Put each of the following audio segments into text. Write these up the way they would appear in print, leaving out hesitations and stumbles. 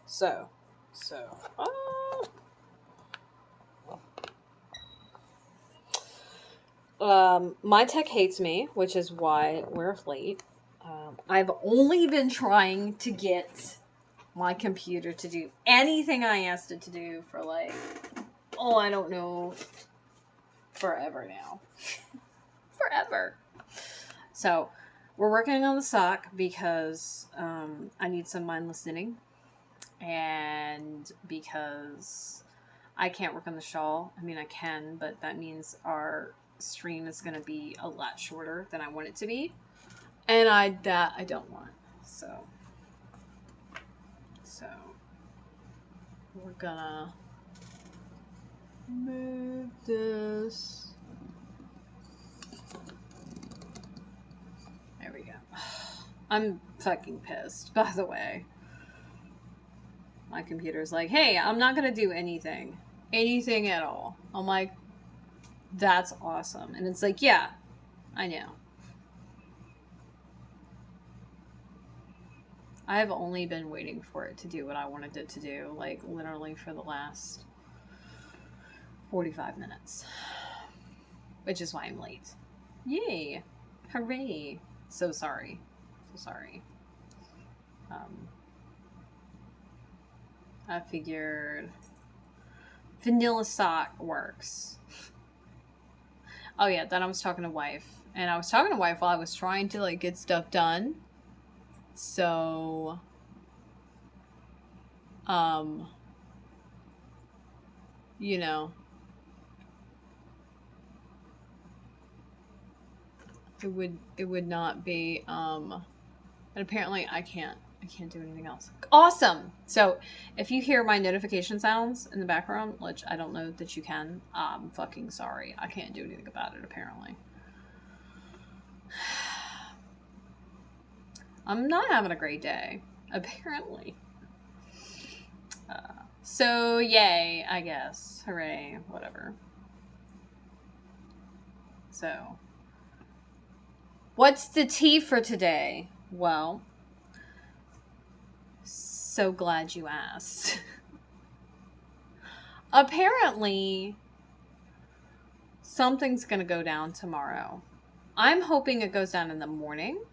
So, my tech hates me, which is why we're late. I've only been trying to get my computer to do anything I asked it to do for like, I don't know, forever now. Forever. So, we're working on the sock because I need some mindless knitting. And because I can't work on the shawl. I mean, I can, but that means our stream is going to be a lot shorter than I want it to be. And I don't want. So we're gonna move this. There we go. I'm fucking pissed, by the way. My computer's like, hey, I'm not gonna do anything. Anything at all. I'm like, that's awesome. And it's like, yeah, I know. I have only been waiting for it to do what I wanted it to do, like literally for the last 45 minutes. Which is why I'm late. Yay! Hooray! So sorry. I figured vanilla sock works. Oh yeah, then I was talking to wife. And I was talking to wife while I was trying to like get stuff done. So you know, it would not be and apparently I can't do anything else. Awesome. So if you hear my notification sounds in the background, which I don't know that you can, I'm fucking sorry. I can't do anything about it apparently. I'm not having a great day, apparently. So yay, I guess. Hooray, whatever. So what's the tea for today? Well, so glad you asked. Apparently, something's going to go down tomorrow. I'm hoping it goes down in the morning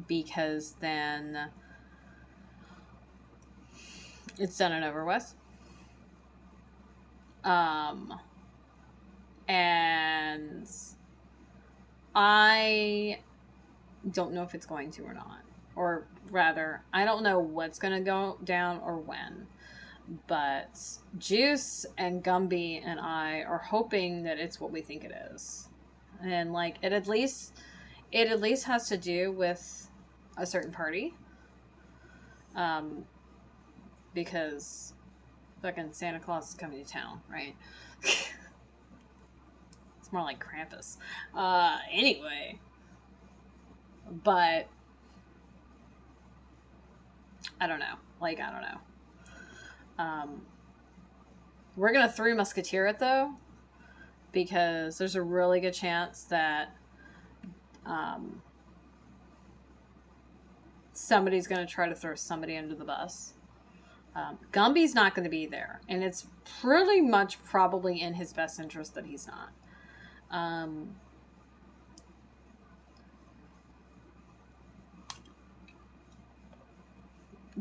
because then it's done and over with. And I don't know if it's going to or not. Or rather, I don't know what's going to go down or when. But Juice and Gumby and I are hoping that it's what we think it is. And like it at least has to do with a certain party. Because fucking Santa Claus is coming to town, right? It's more like Krampus. Anyway. But I don't know. We're gonna Three Musketeer it though, because there's a really good chance that somebody's gonna try to throw somebody under the bus. Gumby's not going to be there, and it's pretty much probably in his best interest that he's not.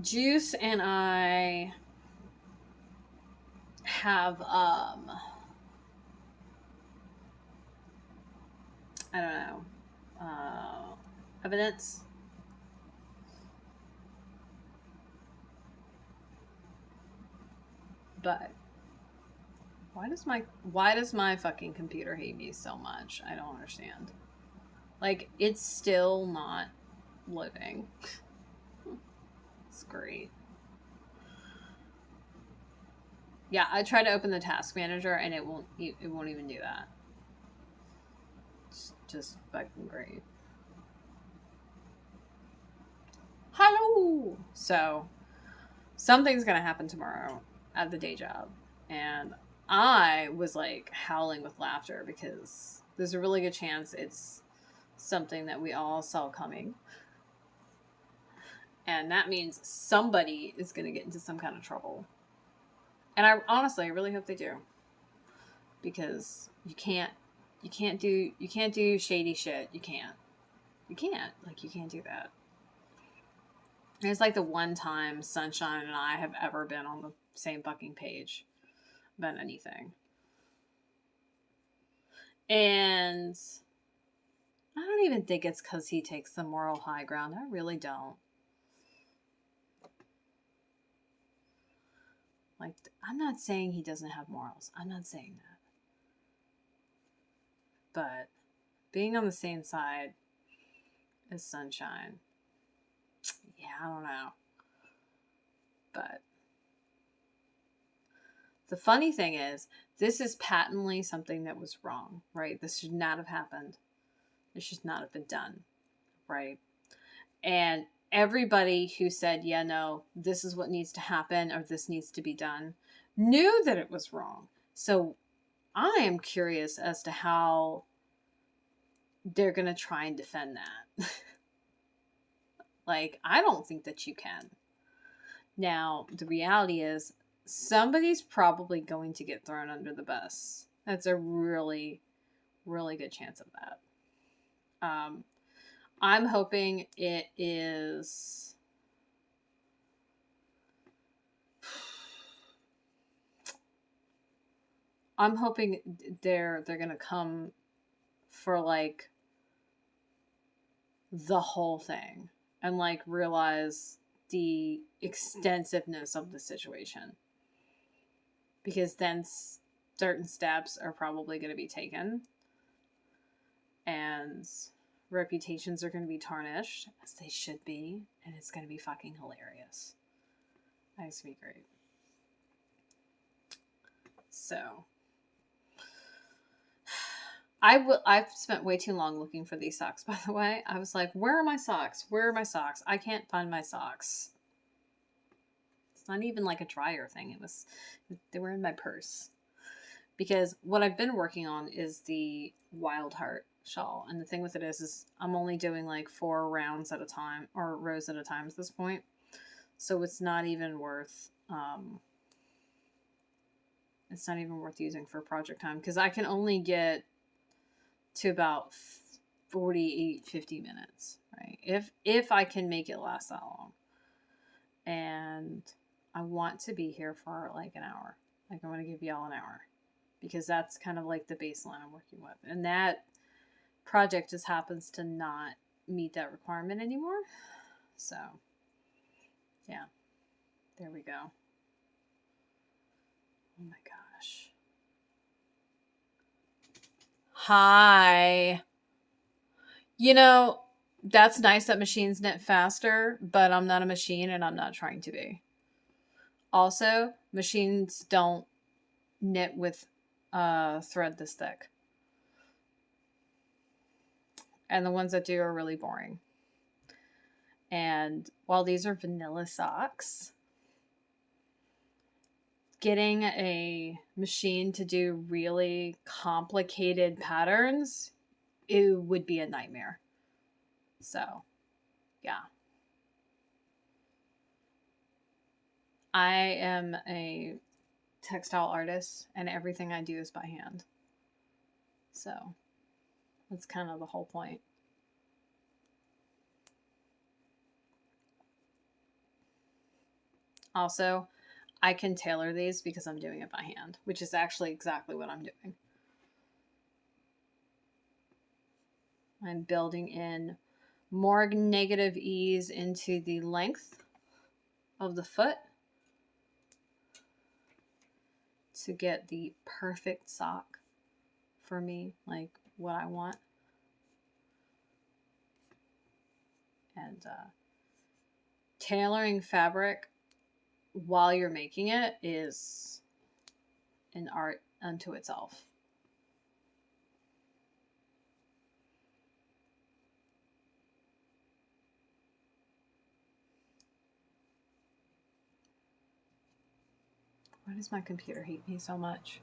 Juice and I have I don't know, evidence. But why does my fucking computer hate me so much? I don't understand. Like, it's still not loading. It's great. Yeah, I tried to open the task manager and it won't even do that. It's just fucking great. Hello. So something's gonna happen tomorrow at the day job, and I was like howling with laughter because there's a really good chance it's something that we all saw coming. And that means somebody is going to get into some kind of trouble. And I honestly, I really hope they do. Because you can't do shady shit. You can't. You can't do that. It's like the one time Sunshine and I have ever been on the same fucking page about anything. And I don't even think it's because he takes the moral high ground. I really don't. Like, I'm not saying he doesn't have morals. I'm not saying that. But being on the same side as Sunshine, yeah, I don't know. But the funny thing is, this is patently something that was wrong, right? This should not have happened. This should not have been done, right? And everybody who said, yeah, no, this is what needs to happen or this needs to be done, knew that it was wrong. So I am curious as to how they're going to try and defend that. Like, I don't think that you can. Now, the reality is, somebody's probably going to get thrown under the bus. That's a really, really good chance of that. I'm hoping it is. I'm hoping they're gonna come for like the whole thing and like realize the extensiveness of the situation, because then certain steps are probably going to be taken and reputations are going to be tarnished, as they should be, and it's going to be fucking hilarious. It's going to be great. So I've spent way too long looking for these socks, by the way. I was like, where are my socks? Where are my socks? I can't find my socks. It's not even like a dryer thing. They were in my purse. Because what I've been working on is the Wild Heart shawl. And the thing with it is I'm only doing like 4 rounds at a time, or rows at a time at this point. So it's not even worth using for project time, because I can only get to about 50 minutes, right? If I can make it last that long. And I want to be here for like an hour. Like, I want to give y'all an hour, because that's kind of like the baseline I'm working with. And that project just happens to not meet that requirement anymore. So, yeah. There we go. Oh my gosh. Hi. You know, that's nice that machines knit faster, but I'm not a machine and I'm not trying to be. Also, machines don't knit with thread this thick. And the ones that do are really boring. And while these are vanilla socks, getting a machine to do really complicated patterns, it would be a nightmare. So, yeah. I am a textile artist and everything I do is by hand. So, that's kind of the whole point. Also, I can tailor these because I'm doing it by hand, which is actually exactly what I'm doing. I'm building in more negative ease into the length of the foot to get the perfect sock for me, like what I want. And tailoring fabric while you're making it is an art unto itself. Why does my computer hate me so much?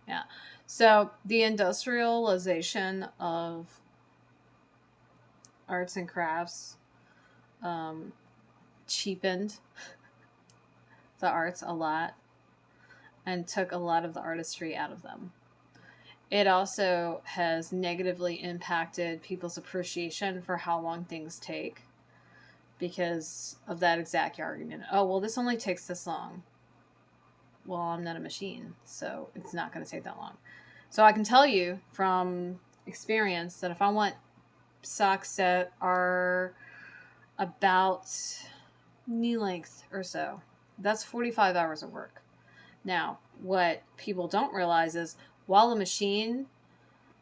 Yeah. So the industrialization of arts and crafts um, cheapened the arts a lot and took a lot of the artistry out of them. It also has negatively impacted people's appreciation for how long things take because of that exact argument. Oh, well, this only takes this long. Well, I'm not a machine, so it's not going to take that long. So I can tell you from experience that if I want socks that are about knee length or so, that's 45 hours of work. Now, what people don't realize is while a machine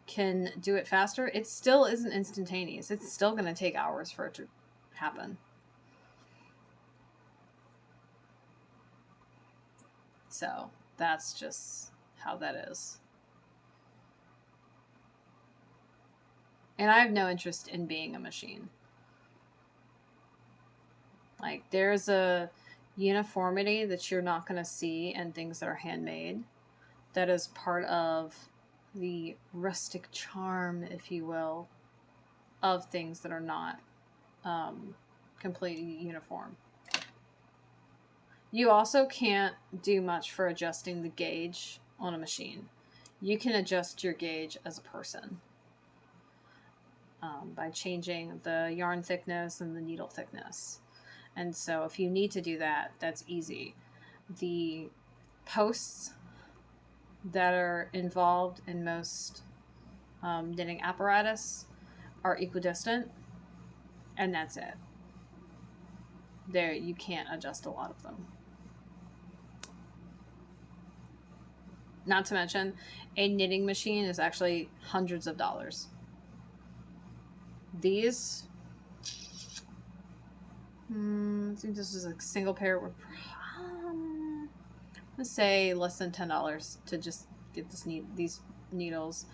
can do it faster, it still isn't instantaneous. It's still going to take hours for it to happen. So that's just how that is. And I have no interest in being a machine. Like, there's a uniformity that you're not going to see in things that are handmade that is part of the rustic charm, if you will, of things that are not completely uniform. You also can't do much for adjusting the gauge on a machine. You can adjust your gauge as a person by changing the yarn thickness and the needle thickness. And so if you need to do that, that's easy. The posts that are involved in most knitting apparatus are equidistant, and that's it. There, you can't adjust a lot of them. Not to mention, a knitting machine is actually hundreds of dollars. These, I think this is a single pair. Let's say less than $10 to just get these needles.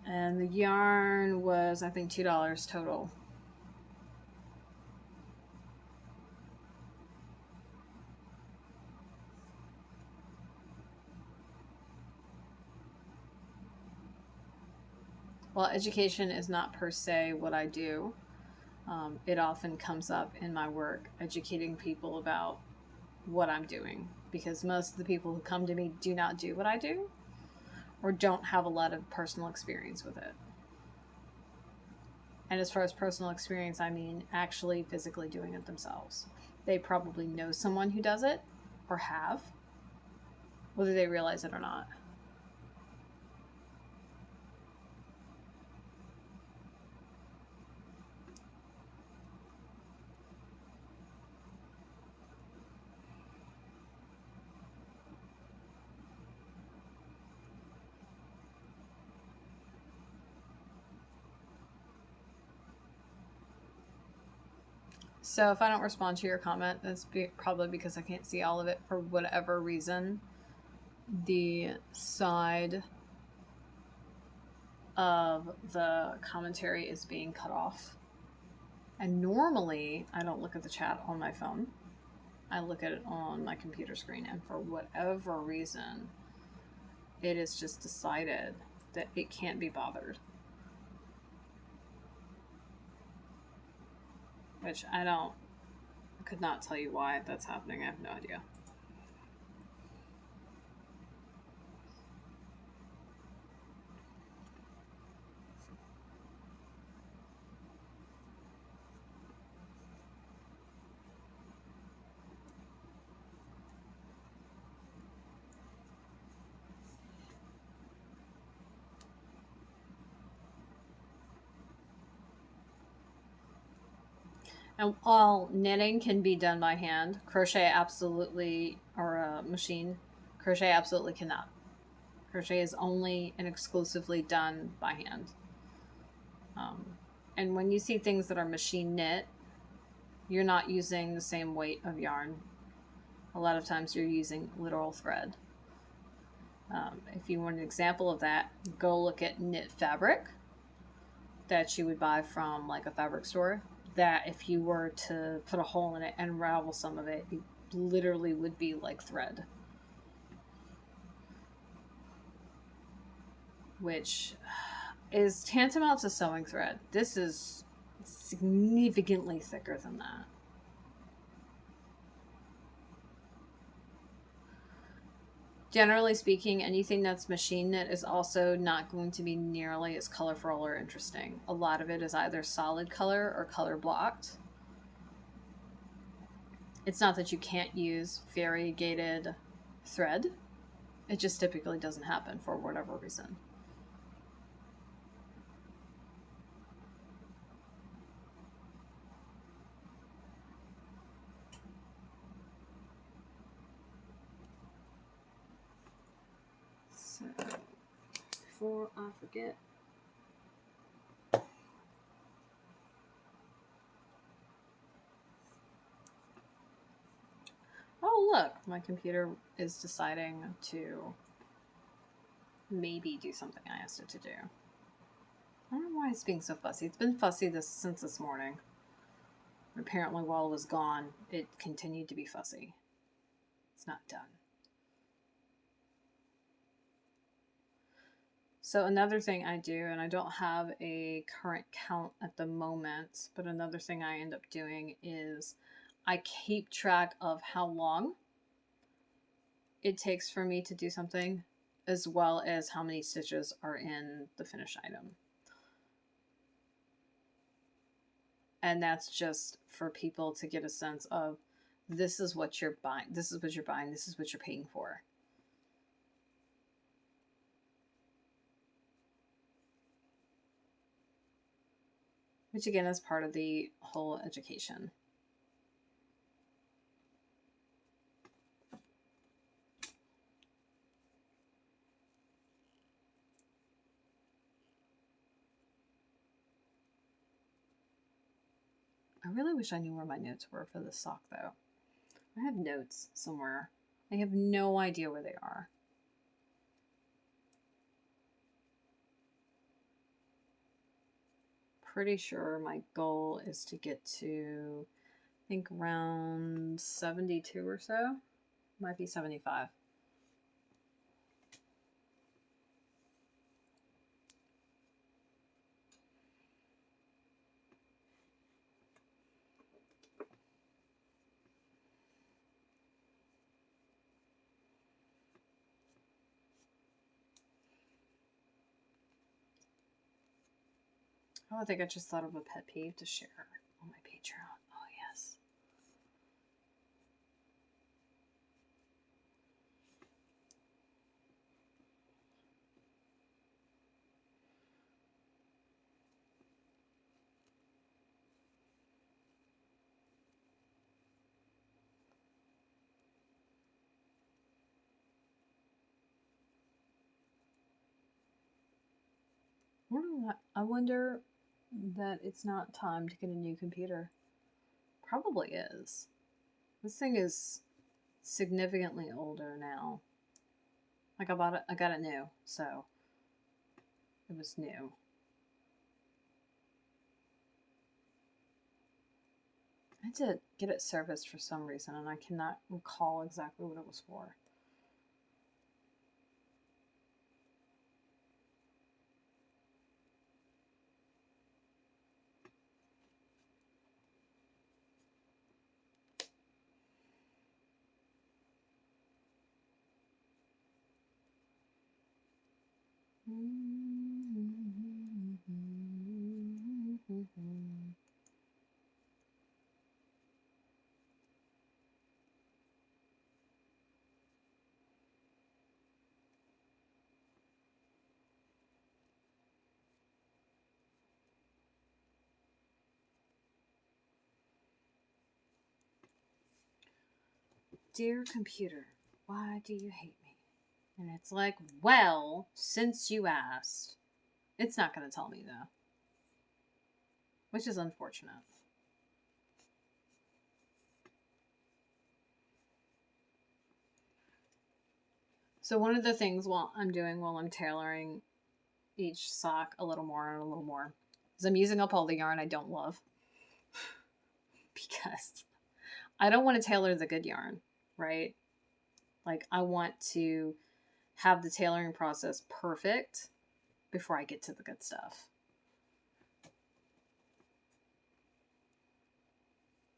And the yarn was, I think, $2 total. Well, education is not per se what I do. It often comes up in my work, educating people about what I'm doing, because most of the people who come to me do not do what I do or don't have a lot of personal experience with it. And as far as personal experience, I mean actually physically doing it themselves. They probably know someone who does it or have, whether they realize it or not. So if I don't respond to your comment, that's probably because I can't see all of it for whatever reason. The side of the commentary is being cut off. And normally I don't look at the chat on my phone. I look at it on my computer screen, and for whatever reason, it is just decided that it can't be bothered. Which I could not tell you why that's happening. I have no idea. And while knitting can be done by hand, crochet absolutely, or a machine, crochet absolutely cannot. Crochet is only and exclusively done by hand. And when you see things that are machine knit, you're not using the same weight of yarn. A lot of times you're using literal thread. If you want an example of that, go look at knit fabric that you would buy from like a fabric store. That if you were to put a hole in it and unravel some of it, it literally would be like thread. which is tantamount to sewing thread. This is significantly thicker than that. Generally speaking, anything that's machine knit is also not going to be nearly as colorful or interesting. A lot of it is either solid color or color blocked. It's not that you can't use variegated thread. It just typically doesn't happen for whatever reason. So, before I forget, oh look, my computer is deciding to maybe do something I asked it to do. I don't know why it's being so fussy. It's been fussy since this morning. Apparently, while it was gone, it continued to be fussy. It's not done. So another thing I do, and I don't have a current count at the moment, but another thing I end up doing is I keep track of how long it takes for me to do something, as well as how many stitches are in the finished item. And that's just for people to get a sense of, this is what you're buying, this is what you're buying, this is what you're paying for. Which again is part of the whole education. I really wish I knew where my notes were for this sock though. I have notes somewhere. I have no idea where they are. Pretty sure my goal is to get to, I think, around 72 or so. Might be 75. Oh, I think I just thought of a pet peeve to share on my Patreon. Oh, yes. I wonder that it's not time to get a new computer. Probably is. This thing is significantly older now. Like I got it new, so it was new. I had to get it serviced for some reason, and I cannot recall exactly what it was for. Dear computer, why do you hate me? And it's like, well, since you asked. It's not going to tell me though, which is unfortunate. So one of the things I'm doing while I'm tailoring each sock a little more and a little more is I'm using up all the yarn I don't love because I don't want to tailor the good yarn, right? Like I want to have the tailoring process perfect before I get to the good stuff.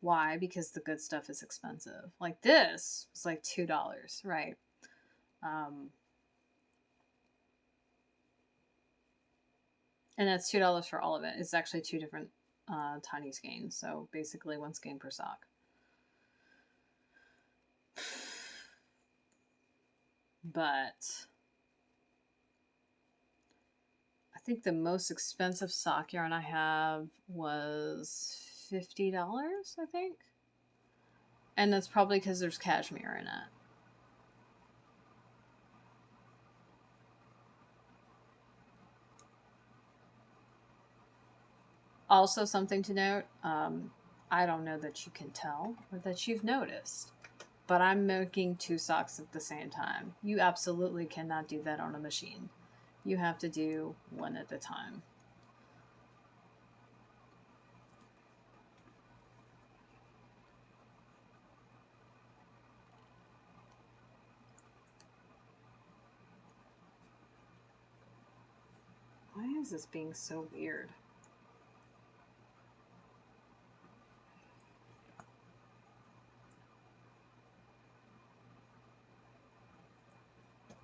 Why? Because the good stuff is expensive. Like this was like $2, right? And that's $2 for all of it. It's actually 2 different tiny skeins. So basically 1 skein per sock. But I think the most expensive sock yarn I have was $50, I think. And that's probably because there's cashmere in it. Also, something to note, I don't know that you can tell or that you've noticed, but I'm making 2 socks at the same time. You absolutely cannot do that on a machine. You have to do 1 at a time. Why is this being so weird?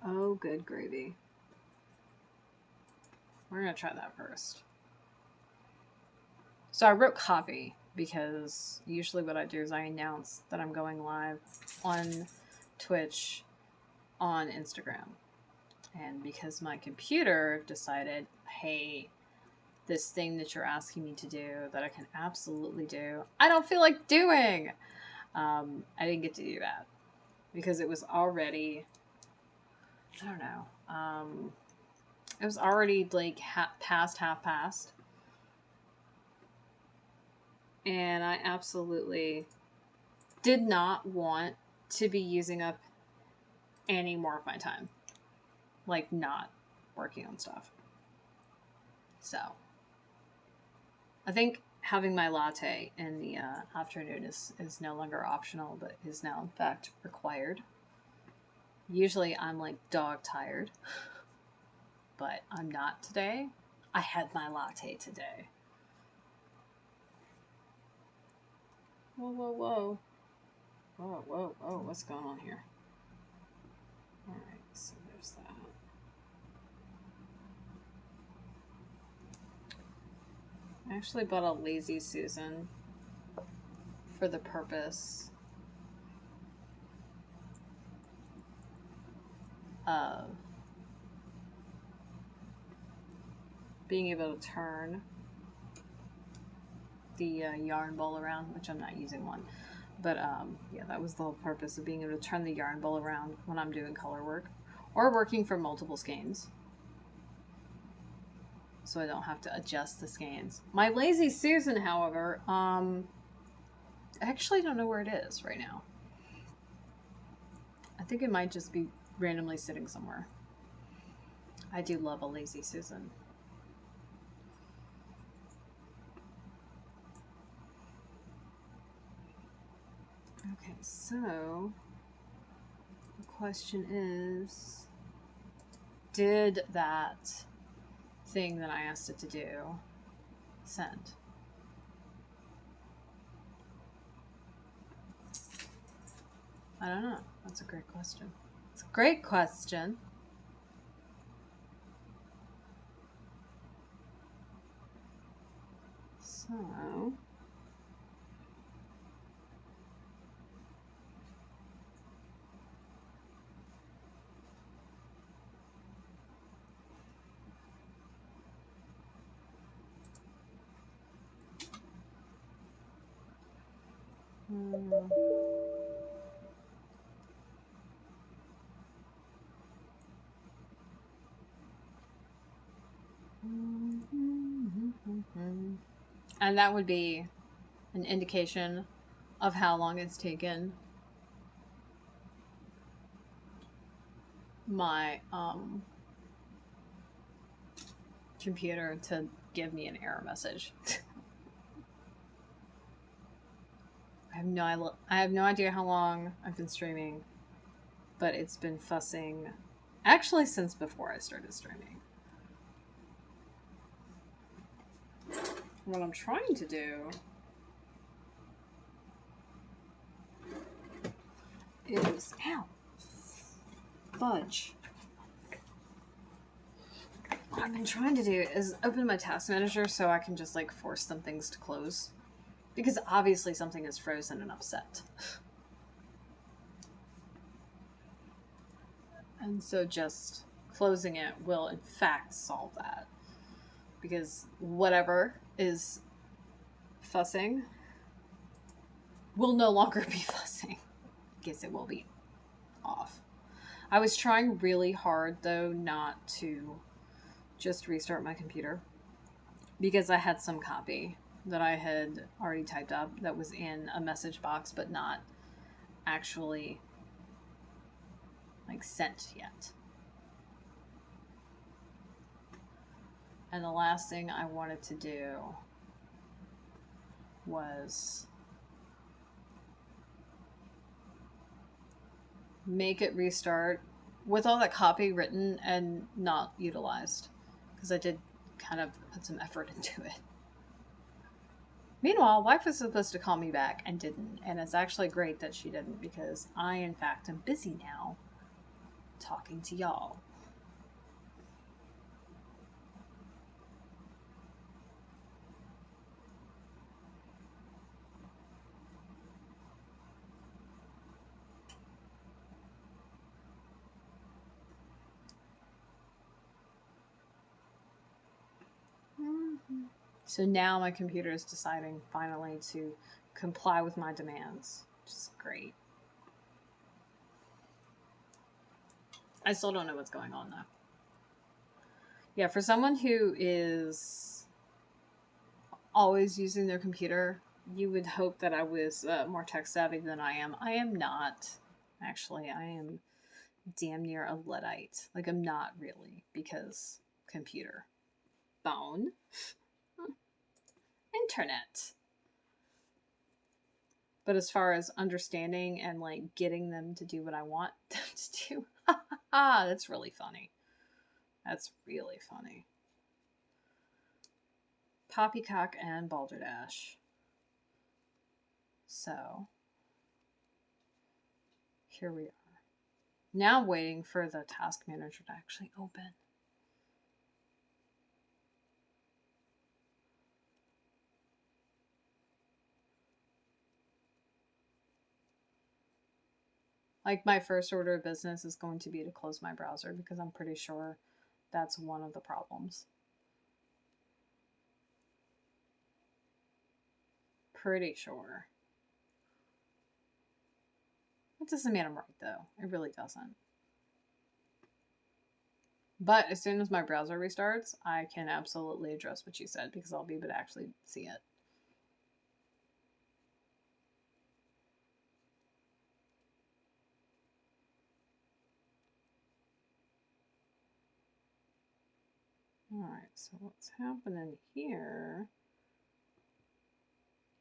Oh, good gravy. We're going to try that first. So I wrote copy because usually what I do is I announce that I'm going live on Twitch, on Instagram. And because my computer decided, hey, this thing that you're asking me to do that I can absolutely do, I don't feel like doing. I didn't get to do that because it was already, I don't know, it was already like half past. And I absolutely did not want to be using up any more of my time. Like, not working on stuff. So, I think having my latte in the afternoon is no longer optional, but is now, in fact, required. Usually, I'm like dog tired, but I'm not today. I had my latte today. Whoa, whoa, whoa. Whoa, whoa, whoa. What's going on here? Alright, so there's that. I actually bought a Lazy Susan for the purpose of being able to turn the yarn bowl around, which I'm not using one. But yeah, that was the whole purpose of being able to turn the yarn bowl around when I'm doing color work or working from multiple skeins. So I don't have to adjust the skeins. My Lazy Susan, however, I actually don't know where it is right now. I think it might just be randomly sitting somewhere. I do love a Lazy Susan. Okay, so the question is, did that thing that I asked it to do send? I don't know. That's a great question. It's a great question. So, and that would be an indication of how long it's taken my computer to give me an error message. I have no idea how long I've been streaming, but it's been fussing actually since before I started streaming. what I'm trying to do is, ow, fudge. What I've been trying to do is open my task manager so I can just like force some things to close. Because obviously something is frozen and upset. And so just closing it will in fact solve that. Because whatever is fussing will no longer be fussing. I guess it will be off. I was trying really hard though not to just restart my computer because I had some copy that I had already typed up that was in a message box but not actually like sent yet. And the last thing I wanted to do was make it restart with all that copy written and not utilized because I did kind of put some effort into it. Meanwhile, wife was supposed to call me back and didn't, and it's actually great that she didn't because I, in fact, am busy now talking to y'all. So now my computer is deciding finally to comply with my demands, which is great. I still don't know what's going on though. Yeah, for someone who is always using their computer, you would hope that I was more tech savvy than I am. I am not. Actually, I am damn near a Luddite. Like, I'm not really because computer, phone, internet. But as far as understanding and like getting them to do what I want them to do, that's really funny. That's really funny. Poppycock and Balderdash. So, here we are. Now waiting for the task manager to actually open. Like my first order of business is going to be to close my browser because I'm pretty sure that's one of the problems. Pretty sure. It doesn't mean I'm right though. It really doesn't. But as soon as my browser restarts, I can absolutely address what you said because I'll be able to actually see it. Alright, so what's happening here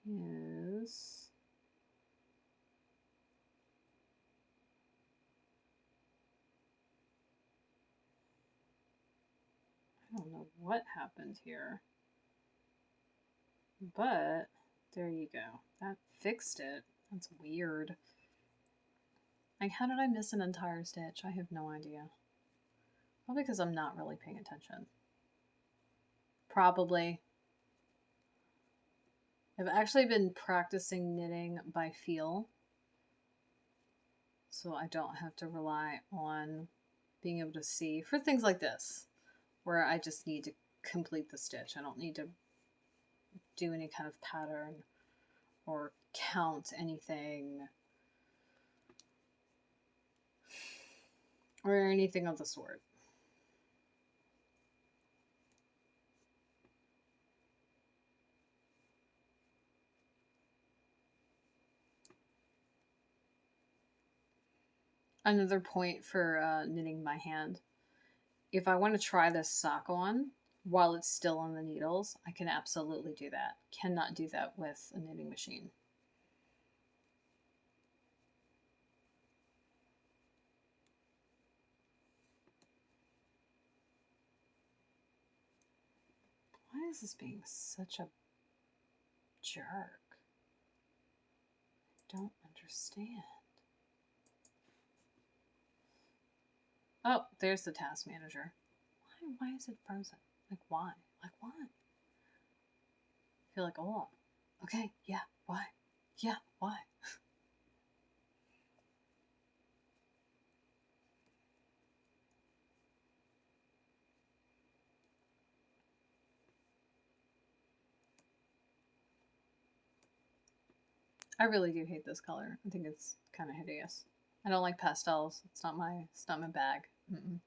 is I don't know what happened here, but there you go. That fixed it. That's weird. Like, how did I miss an entire stitch? I have no idea. Probably because I'm not really paying attention. Probably. I've actually been practicing knitting by feel, so I don't have to rely on being able to see for things like this, where I just need to complete the stitch. I don't need to do any kind of pattern or count anything or anything of the sort. Another point for knitting by hand. If I want to try this sock on while it's still on the needles, I can absolutely do that. Cannot do that with a knitting machine. Why is this being such a Jerk. Don't understand. Oh, there's the task manager. Why is it frozen? Like, why? Like, why? I feel like, oh, okay, yeah, why? Yeah, why? I really do hate this color. I think it's kind of hideous. I don't like pastels. It's not my bag. Mm-mm.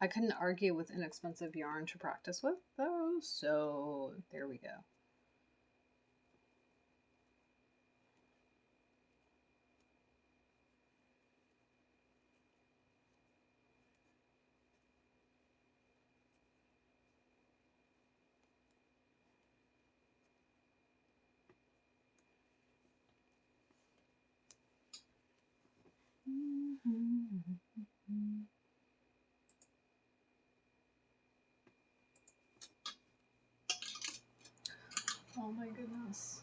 I couldn't argue with inexpensive yarn to practice with, though, so there we go. Oh my goodness.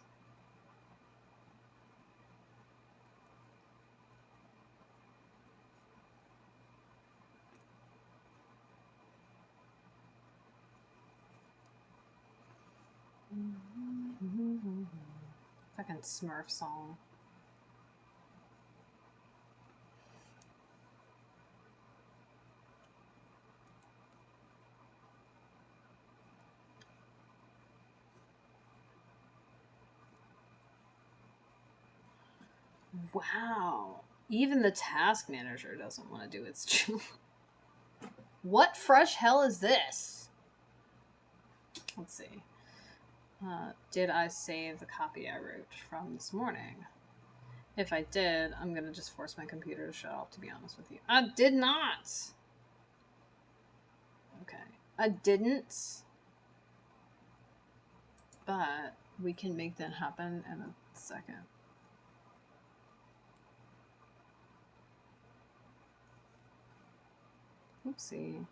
Fucking Smurf song. Wow. Even the task manager doesn't want to do its job. What fresh hell is this? Let's see. Did I save the copy I wrote from this morning? If I did, I'm going to just force my computer to shut off, to be honest with you. I did not! Okay. I didn't. But we can make that happen in a second. Oopsie.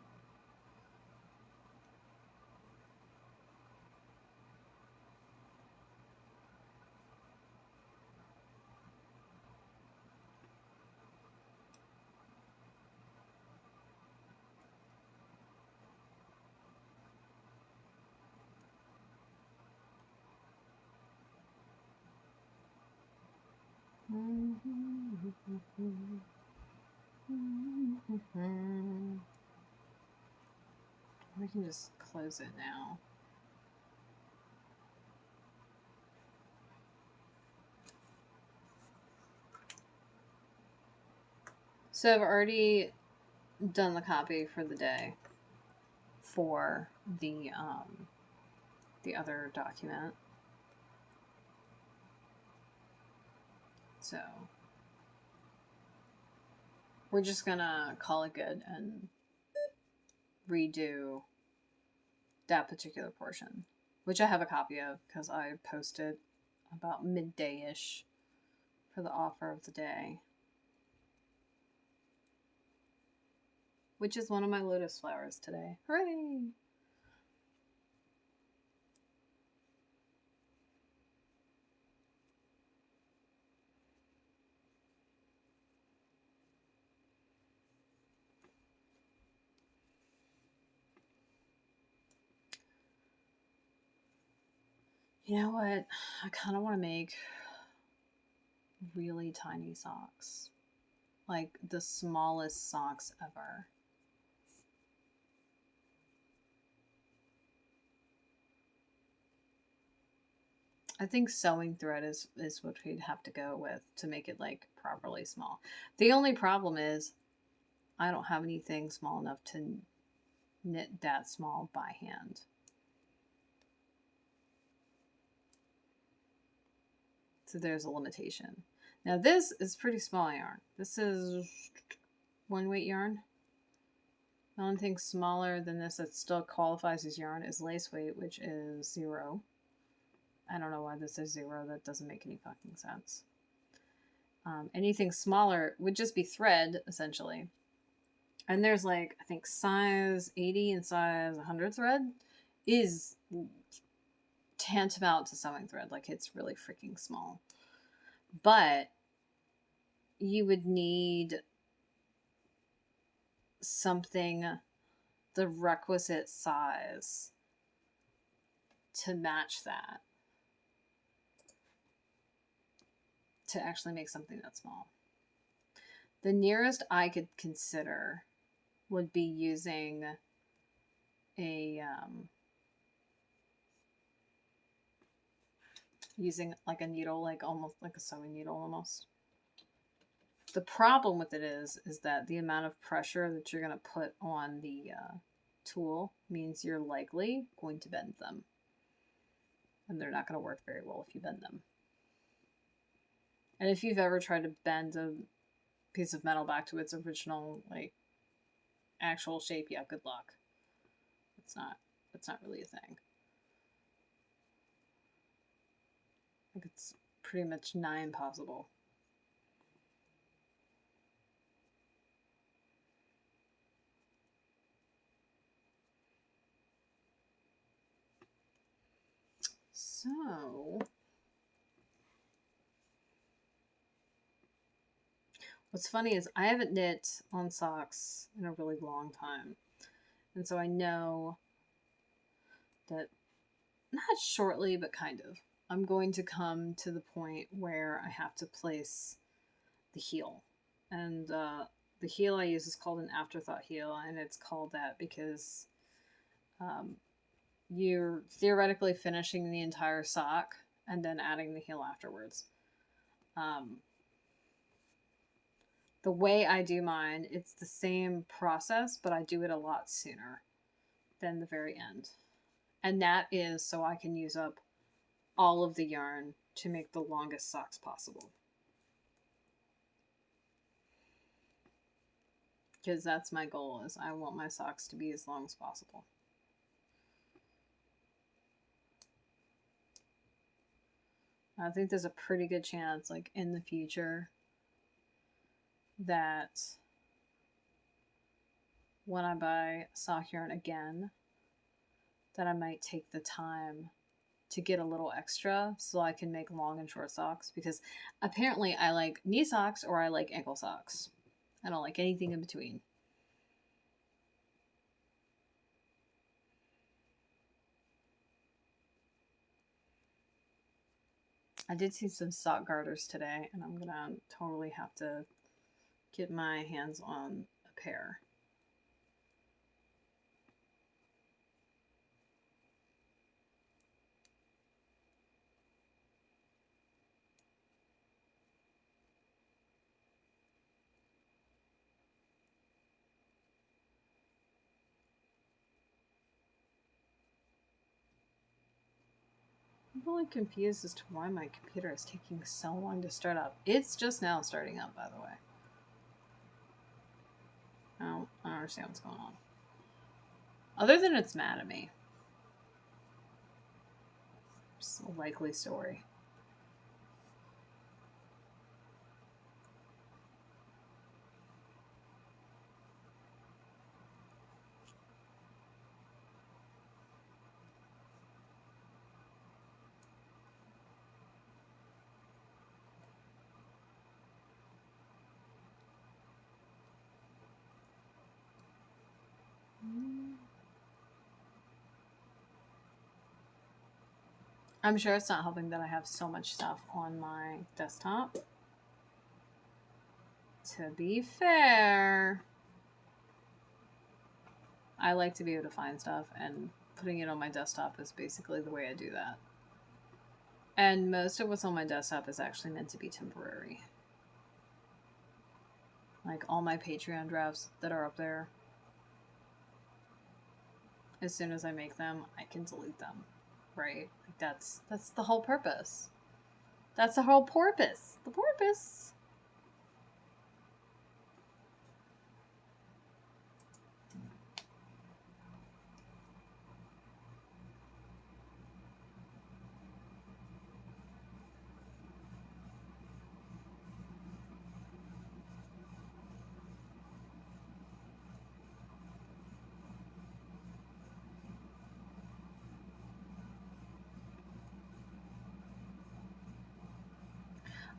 We can just close it now. So I've already done the copy for the day for the other document. So we're just gonna call it good and redo that particular portion, which I have a copy of because I posted about midday-ish for the offer of the day, which is one of my lotus flowers today. Hooray! You know what? I kind of want to make really tiny socks. Like the smallest socks ever. I think sewing thread is what we'd have to go with to make it like properly small. The only problem is I don't have anything small enough to knit that small by hand. So there's a limitation. Now this is pretty small yarn. This is 1 weight yarn. The only thing smaller than this that still qualifies as yarn is lace weight, which is 0. I don't know why this is 0. That doesn't make any fucking sense. Anything smaller would just be thread, essentially. And there's like, I think size 80 and size 100 thread is tantamount to sewing thread. Like, it's really freaking small. But you would need something the requisite size to match that, to actually make something that small. The nearest I could consider would be using a using like a needle, like almost like a sewing needle almost. The problem with it is that the amount of pressure that you're going to put on the tool means you're likely going to bend them, and they're not going to work very well if you bend them. And if you've ever tried to bend a piece of metal back to its original, like, actual shape, yeah, good luck. It's not really a thing. Like, it's pretty much nigh impossible. So, what's funny is I haven't knit on socks in a really long time. And so I know that not shortly, but kind of, I'm going to come to the point where I have to place the heel. And the heel I use is called an afterthought heel, and it's called that because you're theoretically finishing the entire sock and then adding the heel afterwards. The way I do mine, it's the same process, but I do it a lot sooner than the very end. And that is so I can use up all of the yarn to make the longest socks possible. Because that's my goal, is I want my socks to be as long as possible. I think there's a pretty good chance, like, in the future, that when I buy sock yarn again, that I might take the time to get a little extra so I can make long and short socks, because apparently I like knee socks or I like ankle socks. I don't like anything in between. I did see some sock garters today, and I'm gonna totally have to get my hands on a pair. I'm really confused as to why my computer is taking so long to start up. It's just now starting up, by the way. I don't understand what's going on. Other than it's mad at me. It's a likely story. I'm sure it's not helping that I have so much stuff on my desktop. To be fair, I like to be able to find stuff, and putting it on my desktop is basically the way I do that. And most of what's on my desktop is actually meant to be temporary. Like all my Patreon drafts that are up there, as soon as I make them, I can delete them. Right? Like that's the whole purpose. That's the whole porpoise. The porpoise.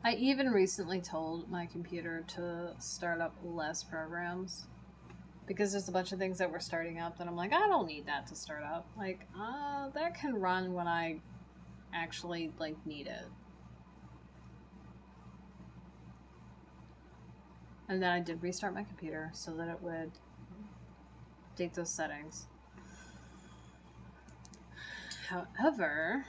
I even recently told my computer to start up less programs because there's a bunch of things that were starting up that I'm like, I don't need that to start up. Like, that can run when I actually like need it. And then I did restart my computer so that it would update those settings. However,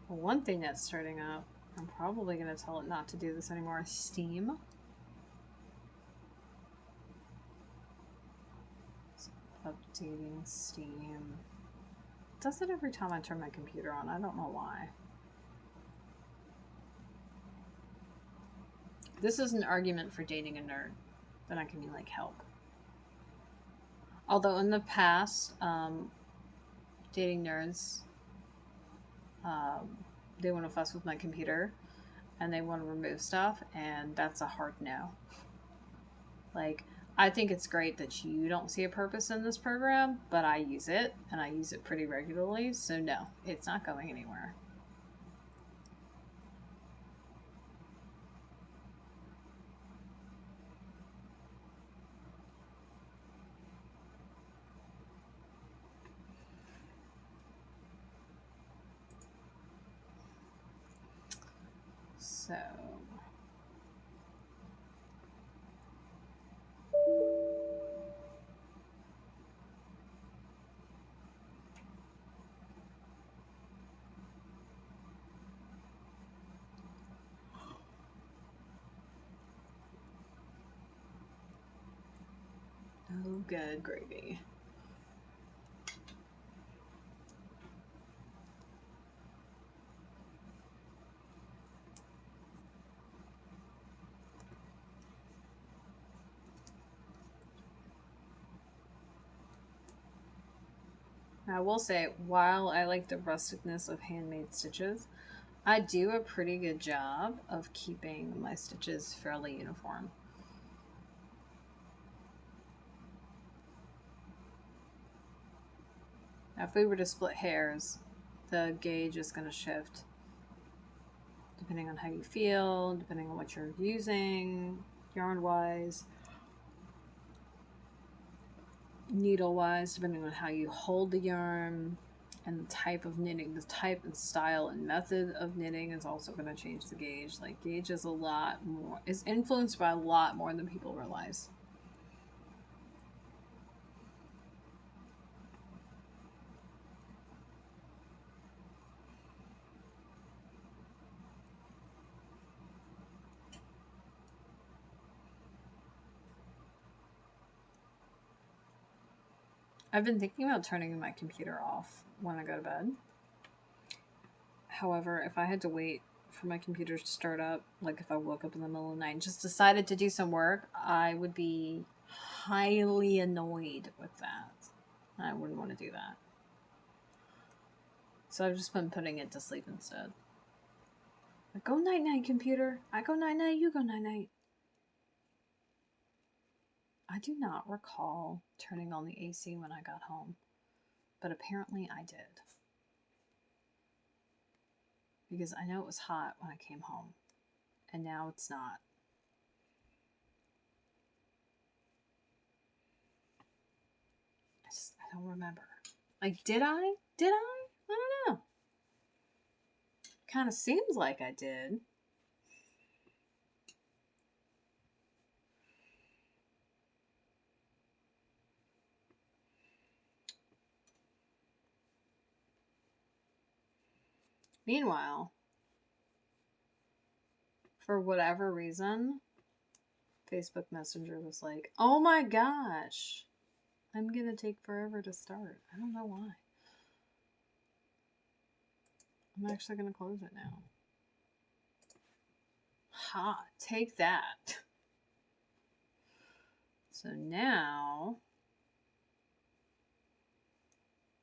one thing that's starting up, I'm probably going to tell it not to do this anymore, is Steam. Updating Steam. It does it every time I turn my computer on. I don't know why. This is an argument for dating a nerd. Then I can like help. Although in the past, dating nerds, they want to fuss with my computer and they want to remove stuff, and that's a hard no. Like, I think it's great that you don't see a purpose in this program, but I use it, and I use it pretty regularly, so no, it's not going anywhere. So... oh, good gravy. I will say, while I like the rusticness of handmade stitches, I do a pretty good job of keeping my stitches fairly uniform. Now, if we were to split hairs, the gauge is going to shift depending on how you feel, depending on what you're using, yarn-wise, needle-wise, depending on how you hold the yarn, and the type of knitting, the type and style and method of knitting is also going to change the gauge. Like, gauge is a lot more, is influenced by a lot more than people realize. I've been thinking about turning my computer off when I go to bed. However, if I had to wait for my computer to start up, like if I woke up in the middle of the night and just decided to do some work, I would be highly annoyed with that. I wouldn't want to do that. So I've just been putting it to sleep instead. Like, go night-night, computer. I go night-night, you go night-night. I do not recall turning on the AC when I got home, but apparently I did. Because I know it was hot when I came home, and now it's not. I don't remember. Like, did I? Did I? I don't know. Kind of seems like I did. Meanwhile, for whatever reason, Facebook Messenger was like, oh my gosh, I'm gonna take forever to start. I don't know why. I'm actually gonna close it now. Ha! Take that. So now,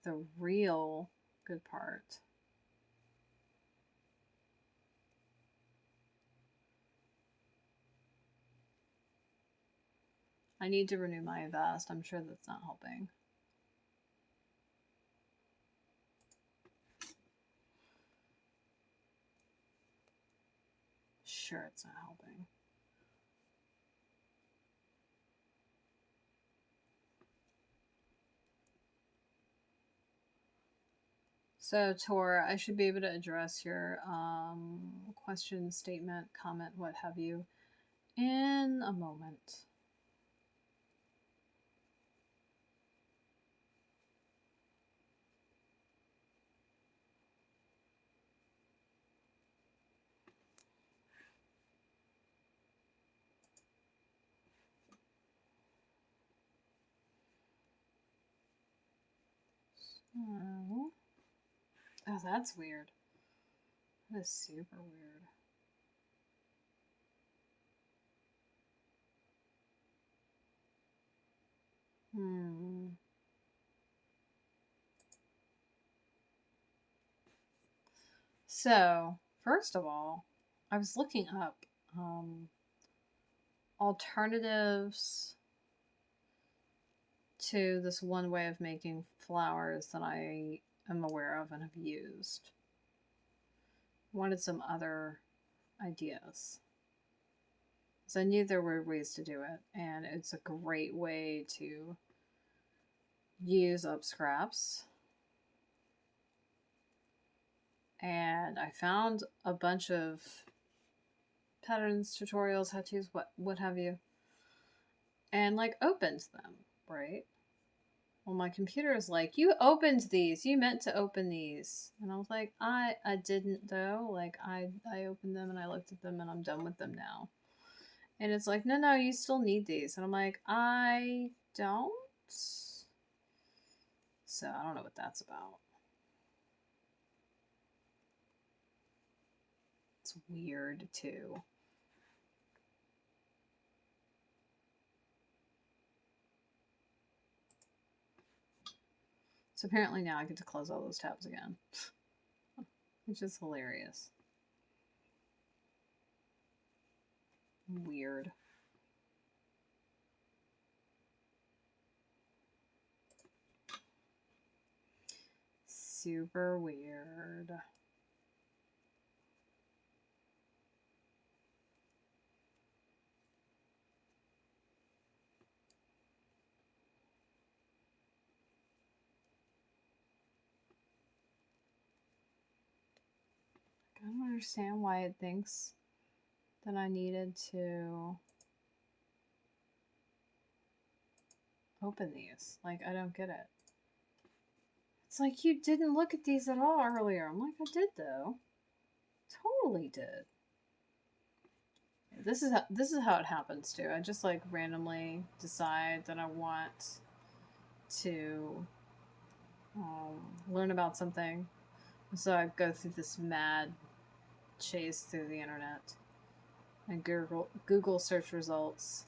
the real good part. I need to renew my vest. I'm sure that's not helping. Sure, it's not helping. So, Tor, I should be able to address your question, statement, comment, what have you, in a moment. So, oh, that's weird. That is super weird. So, first of all, I was looking up alternatives to this one way of making flowers that I am aware of and have used. Wanted some other ideas. So I knew there were ways to do it, and it's a great way to use up scraps. And I found a bunch of patterns, tutorials, how to's, what have you, and like opened them, right? Well, my computer is like, you opened these. You meant to open these. And I was like, I didn't though. Like I opened them and I looked at them and I'm done with them now. And it's like, no, you still need these. And I'm like, I don't. So I don't know what that's about. It's weird too. So apparently now I get to close all those tabs again. Which is hilarious. Weird. Super weird. I don't understand why it thinks that I needed to open these. Like, I don't get it. It's like, you didn't look at these at all earlier. I'm like, I did though. Totally did. This is how it happens too. I just like randomly decide that I want to learn about something. So I go through this mad chase through the internet and Google search results.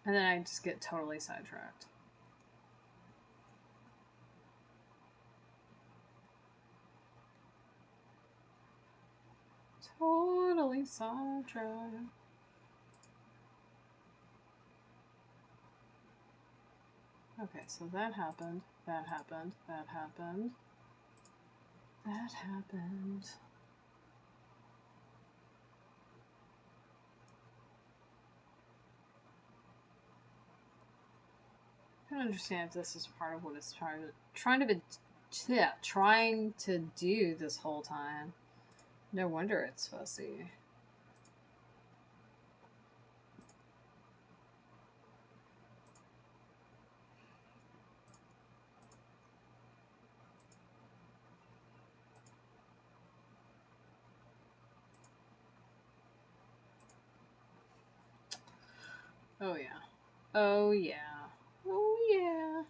And then I just get totally sidetracked. Totally sidetracked. Okay, so that happened. That happened. That happened. That happened. I don't understand if this is part of what it's trying to do this whole time. No wonder it's fussy. Oh, yeah. Oh, yeah. Oh, yeah.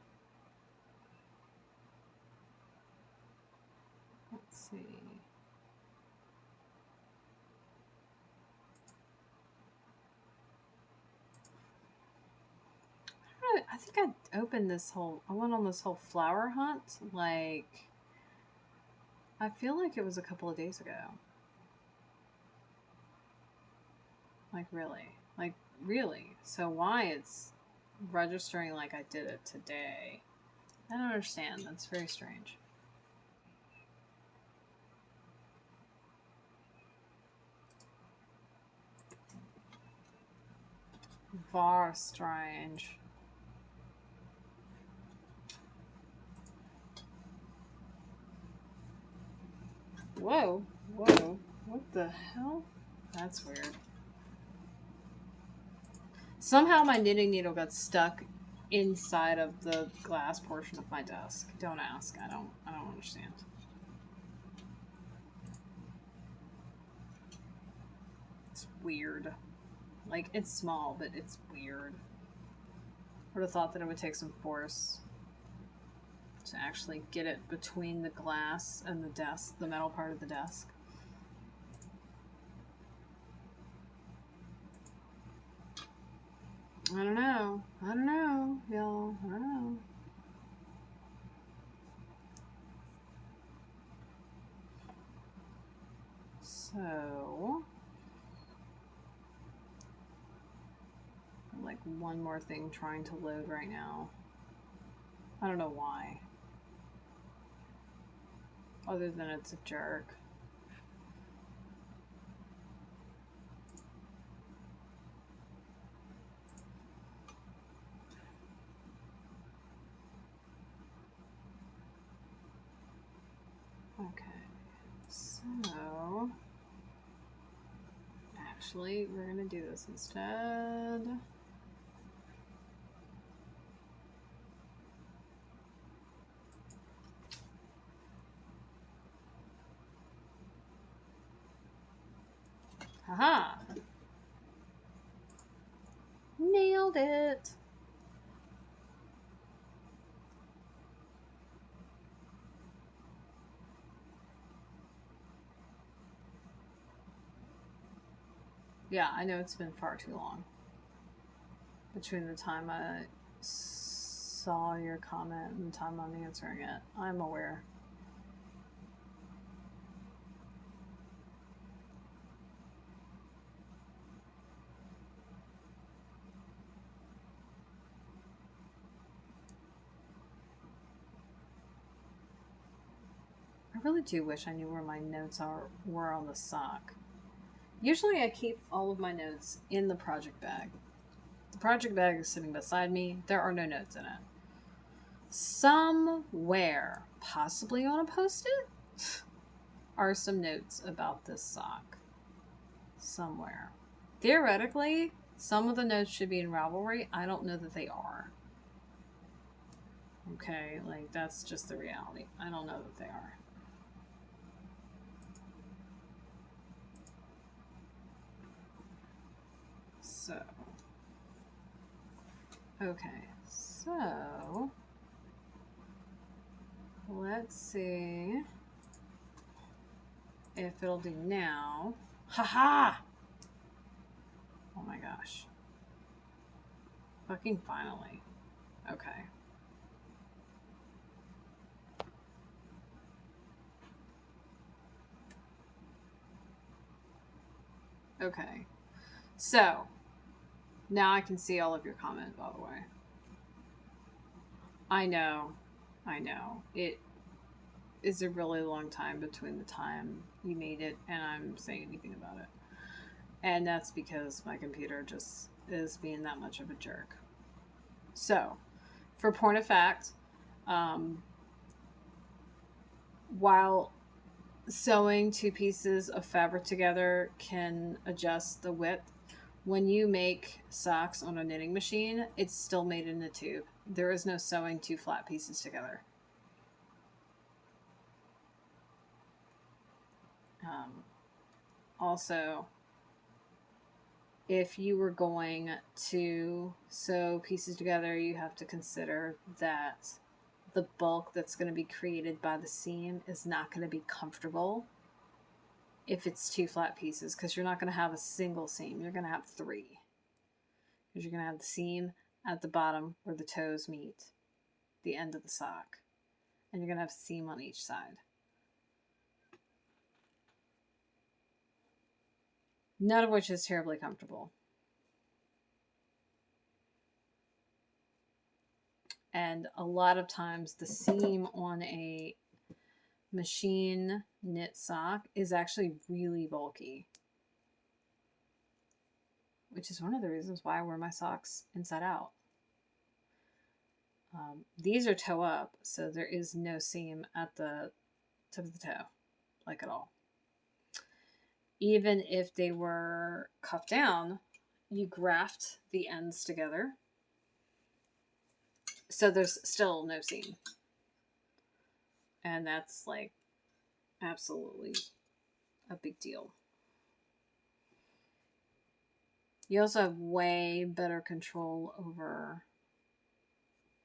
Let's see. I think I opened this whole. I went on this whole flower hunt. Like, I feel like it was a couple of days ago. Like, really? Like, really? So, why it's registering like I did it today? I don't understand. That's very strange. Var strange. Whoa. Whoa. What the hell? That's weird. Somehow my knitting needle got stuck inside of the glass portion of my desk. Don't ask. I don't understand. It's weird. Like, it's small, but it's weird. Would have thought that it would take some force to actually get it between the glass and the desk, the metal part of the desk. I don't know. I don't know, y'all. I don't know. So, like one more thing trying to load right now. I don't know why. Other than it's a jerk. Okay. So, actually, we're going to do this instead. Haha! Nailed it! Yeah, I know it's been far too long between the time I saw your comment and the time I'm answering it. I'm aware. I really do wish I knew where my notes were on the sock. Usually I keep all of my notes in the project bag. The project bag is sitting beside me. There are no notes in it. Somewhere, possibly on a post-it, are some notes about this sock. Somewhere. Theoretically, some of the notes should be in Ravelry. I don't know that they are. Okay, like that's just the reality. I don't know that they are. So, okay, so let's see if it'll do now. Haha! Oh my gosh. Fucking finally. Okay. Okay. So, now I can see all of your comments, by the way. I know. It is a really long time between the time you made it and I'm saying anything about it. And that's because my computer just is being that much of a jerk. So, for point of fact, while sewing two pieces of fabric together can adjust the width, when you make socks on a knitting machine, it's still made in a tube. There is no sewing two flat pieces together. Also, if you were going to sew pieces together, you have to consider that the bulk that's going to be created by the seam is not going to be comfortable if it's two flat pieces, because you're not going to have a single seam. You're going to have three. Because you're going to have the seam at the bottom where the toes meet, the end of the sock. And you're going to have seam on each side. None of which is terribly comfortable. And a lot of times the seam on a machine knit sock is actually really bulky, which is one of the reasons why I wear my socks inside out. These are toe up, so there is no seam at the tip of the toe, like at all. Even if they were cuffed down, you graft the ends together, so there's still no seam. And that's like absolutely a big deal. You also have way better control over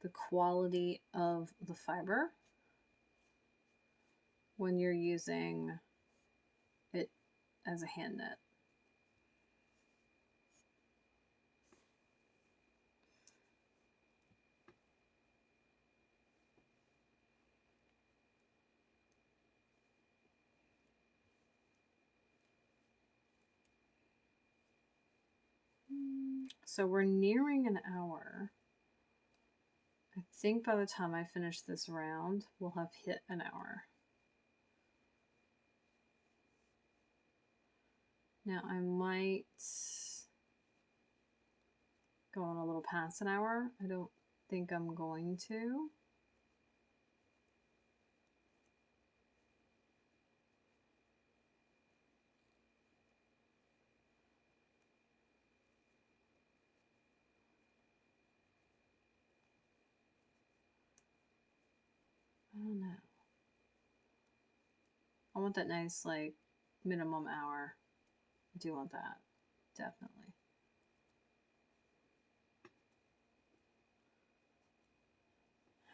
the quality of the fiber when you're using it as a hand knit. So we're nearing an hour. I think by the time I finish this round, we'll have hit an hour. Now I might go on a little past an hour. I don't think I'm going to. I don't know. I want that nice, like, minimum hour. I do want that. Definitely.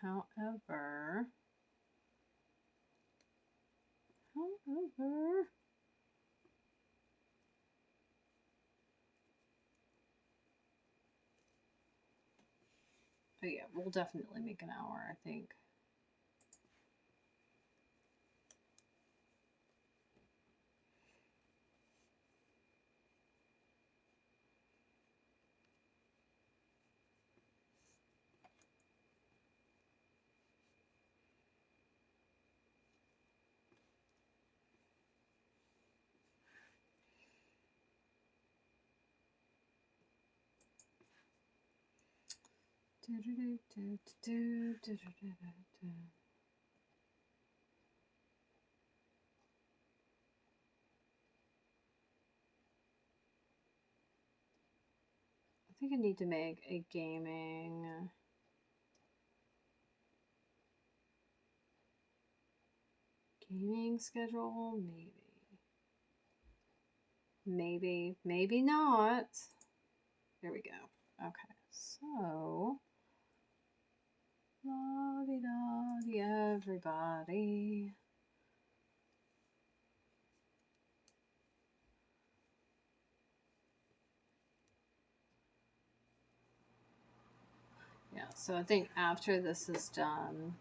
However, but yeah, we'll definitely make an hour, I think. I think I need to make a gaming schedule, maybe not. There we go. Okay, so la-di-da-di everybody. Yeah, so I think after this is done,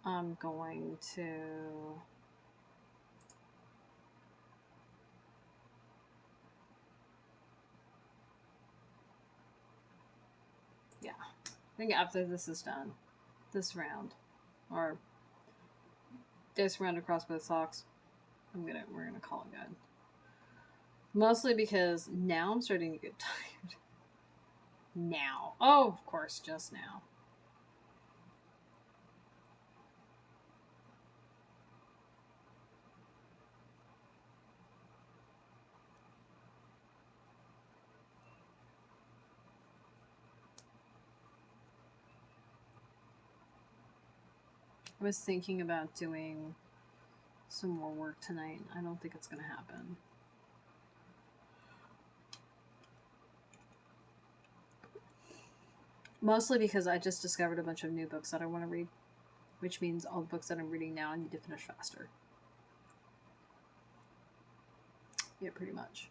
I'm going to I think after this is done, this round, or this round across both socks, we're gonna call it good. Mostly because now I'm starting to get tired. Now. Oh, of course, just now. I was thinking about doing some more work tonight. I don't think it's going to happen. Mostly because I just discovered a bunch of new books that I want to read, which means all the books that I'm reading now I need to finish faster. Yeah, pretty much.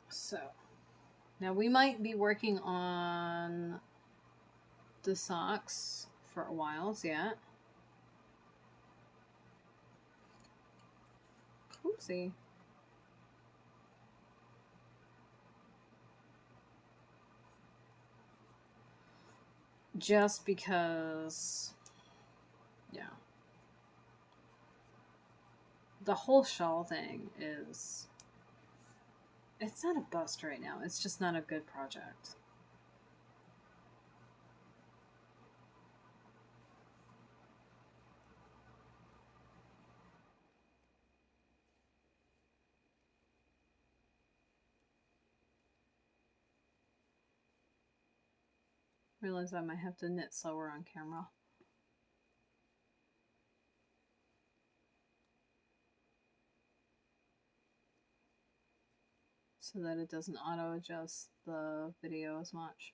So now we might be working on the socks for a while yet. Oopsie. Just because, yeah. The whole shawl thing is, it's not a bust right now. It's just not a good project. Realize I might have to knit slower on camera. So that it doesn't auto adjust the video as much.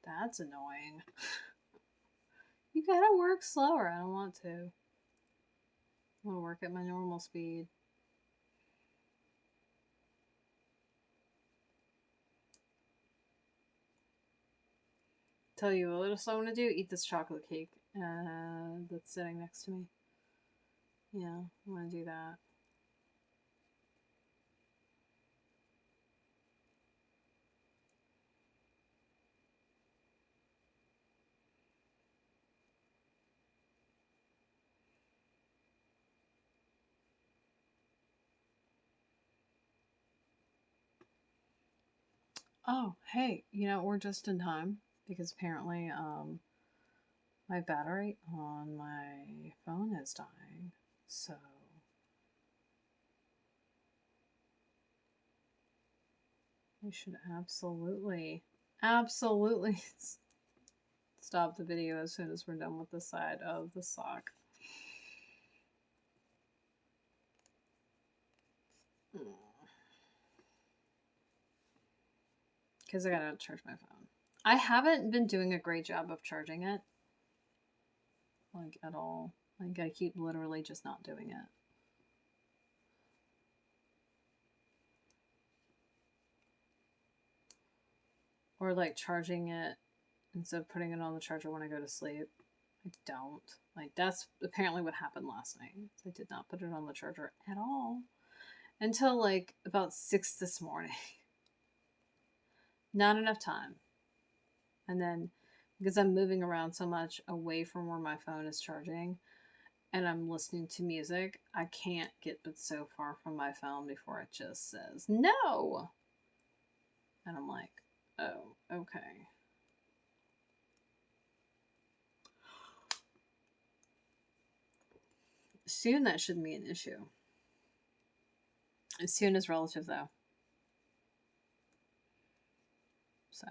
That's annoying. You gotta work slower. I don't want to. I want to work at my normal speed. Tell you what else I want to do? Eat this chocolate cake that's sitting next to me. Yeah, I want to do that. Oh, hey, we're just in time because apparently my battery on my phone is dying. So we should absolutely stop the video as soon as we're done with the side of the sock. Because I gotta charge my phone. I haven't been doing a great job of charging it. Like, at all. Like, I keep literally just not doing it. Or, like, charging it instead of putting it on the charger when I go to sleep. I don't. Like, that's apparently what happened last night. I did not put it on the charger at all. Until, like, about 6 this morning. Not enough time. And then, because I'm moving around so much away from where my phone is charging, and I'm listening to music, I can't get but so far from my phone before it just says, no! And I'm like, oh, okay. Soon that shouldn't be an issue. As soon as relative, though. So.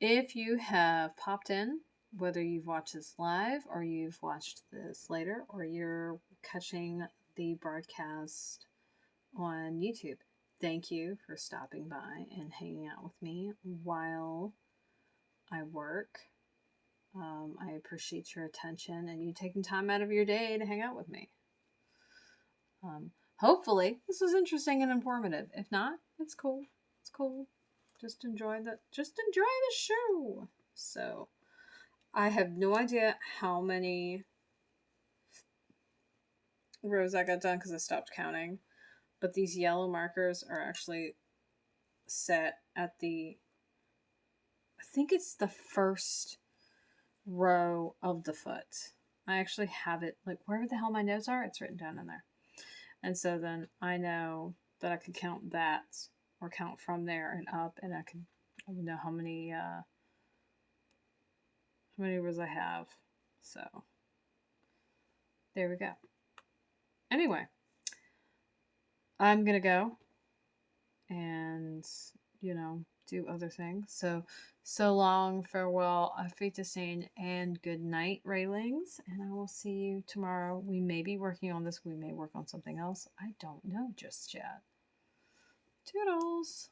If you have popped in, whether you've watched this live or you've watched this later or you're catching the broadcast on YouTube, thank you for stopping by and hanging out with me while I work. I appreciate your attention and you taking time out of your day to hang out with me. Hopefully this was interesting and informative. If not, it's cool. It's cool. Just enjoy the show. So I have no idea how many rows I got done because I stopped counting. But these yellow markers are actually set at I think it's the first row of the foot. I actually have it, like, wherever the hell my notes are, it's written down in there. And so then I know that I could count that or count from there and up, and I would know how many rows I have. So there we go. Anyway, I'm gonna go and do other things. So long, farewell, auf Wiedersehen, and good night, Raylings. And I will see you tomorrow. We may be working on this. We may work on something else. I don't know just yet. Toodles.